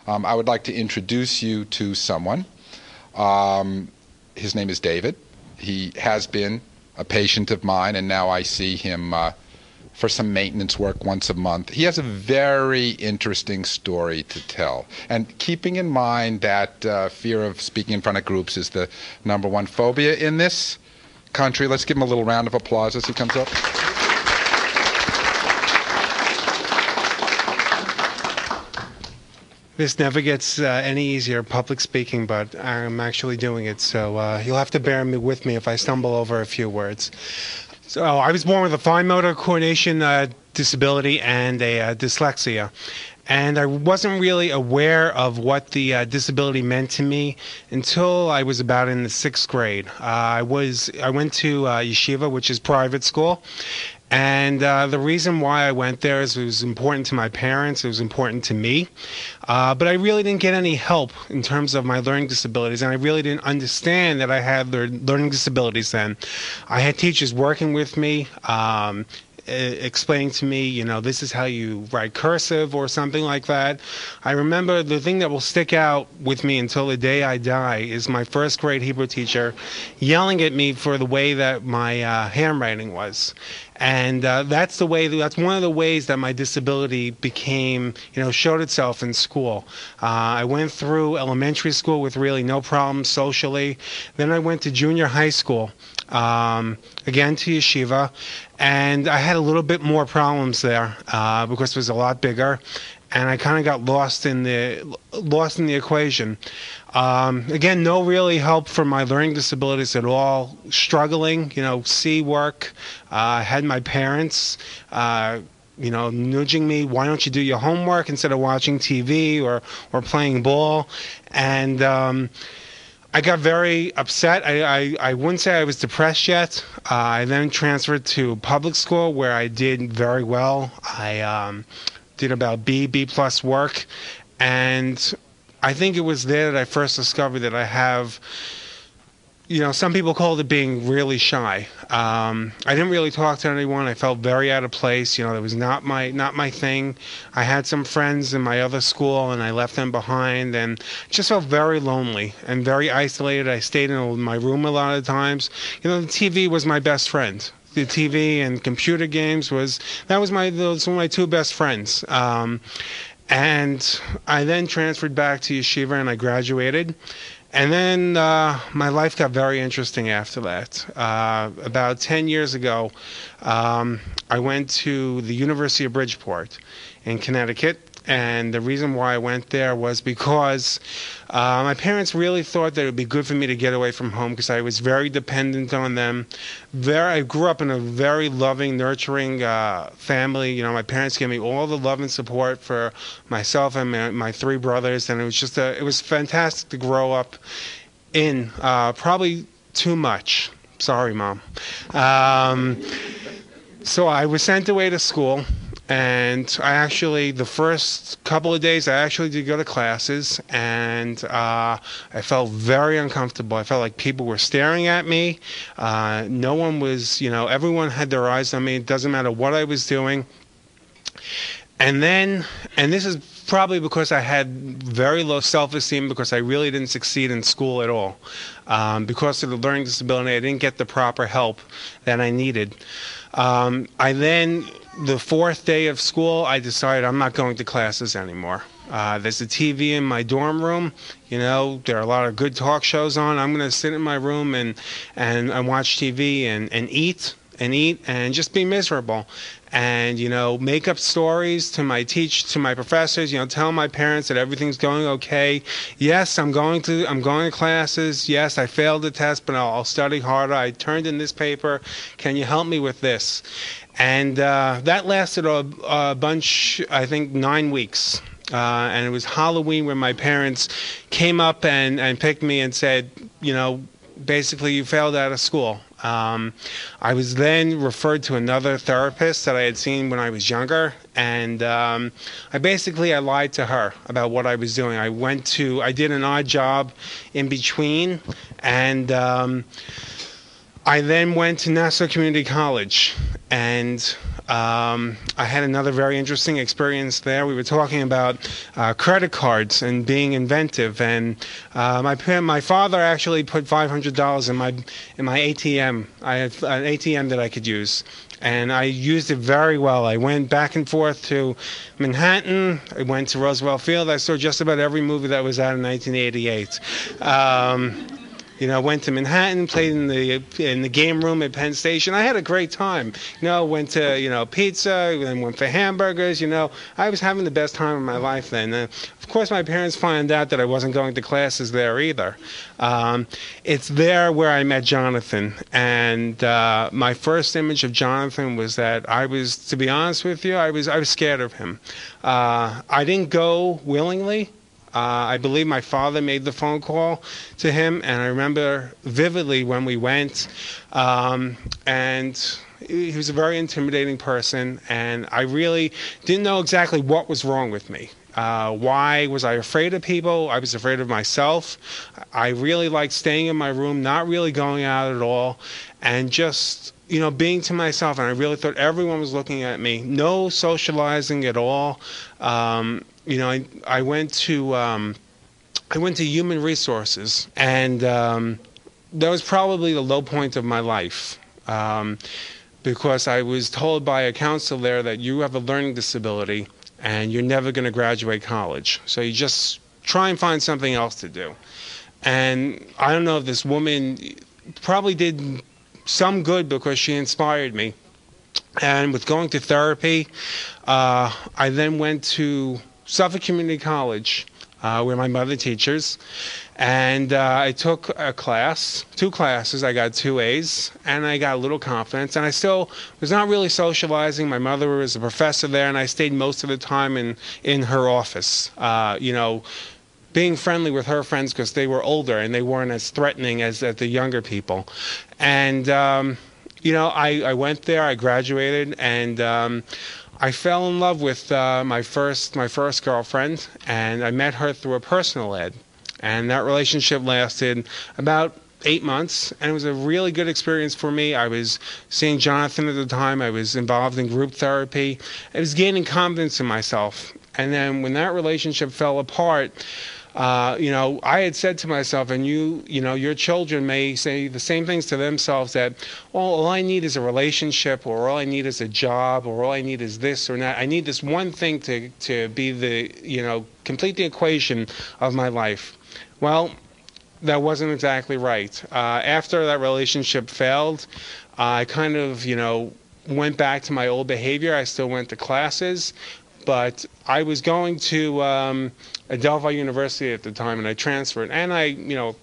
I would like to introduce you to someone. His name is David. He has been a patient of mine, and now I see him for some maintenance work once a month. He has a very interesting story to tell. And keeping in mind that fear of speaking in front of groups is the #1 phobia in this country, let's give him a little round of applause as he comes up. This never gets any easier, public speaking, but I'm actually doing it, so you'll have to bear with me if I stumble over a few words. So I was born with a fine motor coordination disability and a dyslexia. And I wasn't really aware of what the disability meant to me until I was about in the 6th grade. I went to yeshiva, which is private school. And the reason why I went there is it was important to my parents, it was important to me, but I really didn't get any help in terms of my learning disabilities, and I really didn't understand that I had learning disabilities then. I had teachers working with me, explaining to me, you know, this is how you write cursive or something like that. I remember the thing that will stick out with me until the day I die is my 1st grade Hebrew teacher yelling at me for the way that my handwriting was. And that's one of the ways that my disability became, showed itself in school. I went through elementary school with really no problems socially. Then I went to junior high school, again to yeshiva, and I had a little bit more problems there because it was a lot bigger, and I kind of got lost in the equation. Again, no really help for my learning disabilities at all. Struggling, see work. Had my parents, nudging me, why don't you do your homework instead of watching TV or playing ball? And I got very upset. I wouldn't say I was depressed yet. I then transferred to public school where I did very well. I did about B plus work, and I think it was there that I first discovered that I have, some people called it being really shy. I didn't really talk to anyone. I felt very out of place. It was not my thing. I had some friends in my other school, and I left them behind, and just felt very lonely and very isolated. I stayed in my room a lot of times. The TV was my best friend. The TV and computer games those were my 2 best friends. And I then transferred back to yeshiva and I graduated. And then my life got very interesting after that. About 10 years ago, I went to the University of Bridgeport in Connecticut. And the reason why I went there was because my parents really thought that it would be good for me to get away from home because I was very dependent on them. I grew up in a very loving, nurturing family. My parents gave me all the love and support for myself and my 3 brothers, and it was it was fantastic to grow up in. Probably too much. Sorry, Mom. So I was sent away to school. And the first couple of days, I actually did go to classes, and I felt very uncomfortable. I felt like people were staring at me. No one was, everyone had their eyes on me. It doesn't matter what I was doing. And this is probably because I had very low self-esteem because I really didn't succeed in school at all. Because of the learning disability, I didn't get the proper help that I needed. The 4th day of school, I decided I'm not going to classes anymore. There's a TV in my dorm room. There are a lot of good talk shows on. I'm going to sit in my room and watch TV and eat and just be miserable. And, make up stories to my professors, tell my parents that everything's going okay. Yes, I'm going to classes. Yes, I failed the test, but I'll study harder. I turned in this paper. Can you help me with this? And that lasted a bunch, I think 9 weeks. And it was Halloween when my parents came up and picked me and said, basically you failed out of school. I was then referred to another therapist that I had seen when I was younger, and I lied to her about what I was doing. I did an odd job in between, and I then went to Nassau Community College, and I had another very interesting experience there. We were talking about credit cards and being inventive, and my father actually put $500 in my ATM. I had an ATM that I could use, and I used it very well. I went back and forth to Manhattan. I went to Roosevelt Field. I saw just about every movie that was out in 1988. Went to Manhattan, played in the game room at Penn Station. I had a great time. Went to pizza, then went for hamburgers. I was having the best time of my life then. Of course, my parents found out that I wasn't going to classes there either. It's there where I met Jonathan, and my first image of Jonathan was that to be honest with you, I was scared of him. I didn't go willingly. I believe my father made the phone call to him, and I remember vividly when we went, and he was a very intimidating person, and I really didn't know exactly what was wrong with me. Why was I afraid of people? I was afraid of myself. I really liked staying in my room, not really going out at all, and just being to myself, and I really thought everyone was looking at me. No socializing at all. I went to human resources, and that was probably the low point of my life, because I was told by a counselor there that you have a learning disability and you're never going to graduate college, so you just try and find something else to do. And I don't know if this woman probably did some good because she inspired me. And with going to therapy, I then went to Suffolk Community College, where my mother teaches, and I took two classes. I got 2 A's, and I got a little confidence, and I still was not really socializing. My mother was a professor there, and I stayed most of the time in her office, being friendly with her friends because they were older and they weren't as threatening as the younger people. And I went there, I graduated, and I fell in love with my first girlfriend, and I met her through a personal ed. And that relationship lasted about 8 months, and it was a really good experience for me. I was seeing Jonathan at the time. I was involved in group therapy. I was gaining confidence in myself. And then when that relationship fell apart, I had said to myself, and your children may say the same things to themselves, that, well, all I need is a relationship, or all I need is a job, or all I need is this or that. I need this one thing to be complete the equation of my life. Well, that wasn't exactly right. After that relationship failed, I kind of, went back to my old behavior. I still went to classes, but I was going to Adelphi University at the time, and I transferred. And I,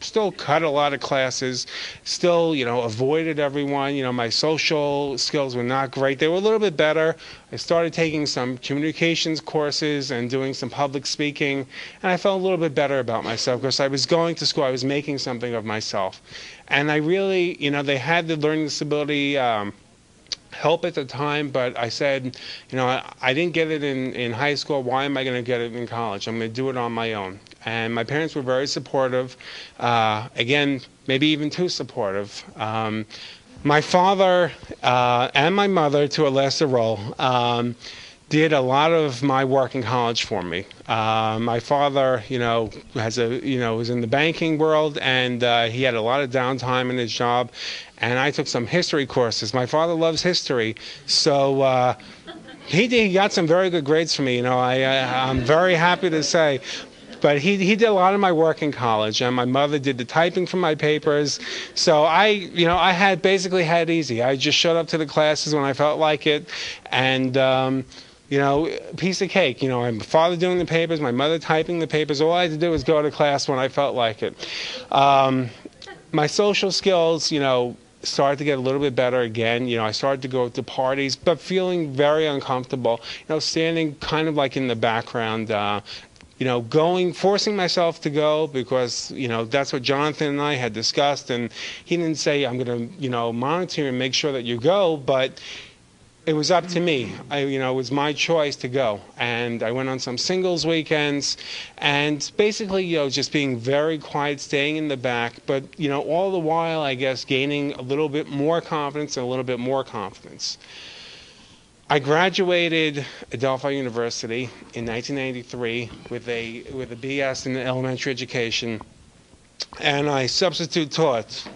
still cut a lot of classes, still, avoided everyone. My social skills were not great. They were a little bit better. I started taking some communications courses and doing some public speaking, and I felt a little bit better about myself because I was going to school. I was making something of myself. And I really, they had the learning disability help at the time, but I said, I didn't get it in high school. Why am I going to get it in college? I'm going to do it on my own. And my parents were very supportive. Again, maybe even too supportive. My father and my mother, to a lesser role, did a lot of my work in college for me. My father, was in the banking world, and he had a lot of downtime in his job. And I took some history courses. My father loves history, so he got some very good grades for me. I'm very happy to say. But he did a lot of my work in college, and my mother did the typing for my papers. So I basically had it easy. I just showed up to the classes when I felt like it, and piece of cake. My father doing the papers, my mother typing the papers. All I had to do was go to class when I felt like it. My social skills, started to get a little bit better again. I started to go to parties, but feeling very uncomfortable. Standing kind of like in the background. Forcing myself to go because, that's what Jonathan and I had discussed. And he didn't say, I'm going to, monitor and make sure that you go, but it was up to me. It was my choice to go. And I went on some singles weekends and basically, just being very quiet, staying in the back, but, all the while, I guess, gaining a little bit more confidence and a little bit more confidence. I graduated Adelphi University in 1993 with a BS in elementary education, and I substitute taught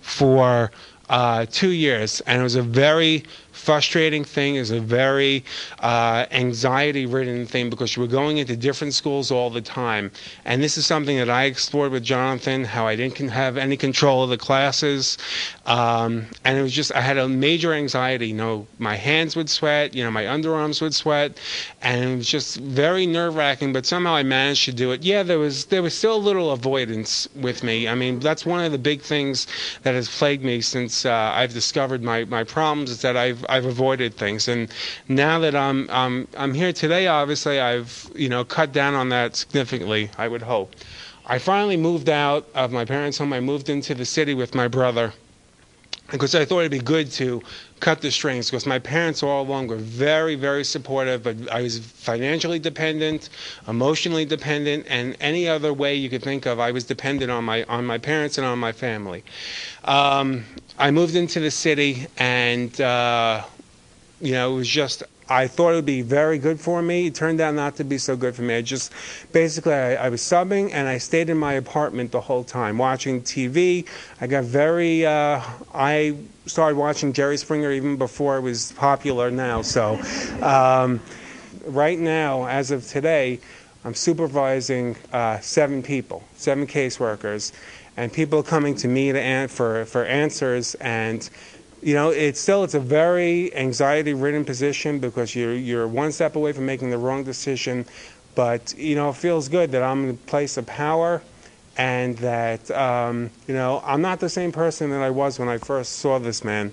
for 2 years, and it was a very frustrating thing. It was a very anxiety-ridden thing because you were going into different schools all the time. And this is something that I explored with Jonathan, how I didn't have any control of the classes. And it was just, I had a major anxiety. You know, my hands would sweat, you know, my underarms would sweat, and it was just very nerve-wracking, but somehow I managed to do it. Yeah, there was still a little avoidance with me. I mean, that's one of the big things that has plagued me since I've discovered my problems, is that I've avoided things. And now that I'm here today, obviously I've, you know, cut down on that significantly, I would hope. I finally moved out of my parents' home. I moved into the city with my brother because I thought it'd be good to cut the strings, because my parents all along were very, very supportive, but I was financially dependent, emotionally dependent, and any other way you could think of, I was dependent on my parents and on my family. I moved into the city, and you know, it was just, I thought it would be very good for me. It turned out not to be so good for me. I just, basically, I was subbing, and I stayed in my apartment the whole time, watching TV. I got very, I started watching Jerry Springer even before it was popular now. So right now, as of today, I'm supervising 7 people, 7 caseworkers, and people coming to me for answers. And you know, it's a very anxiety-ridden position because you're one step away from making the wrong decision. But you know, it feels good that I'm in a place of power, and that you know, I'm not the same person that I was when I first saw this man.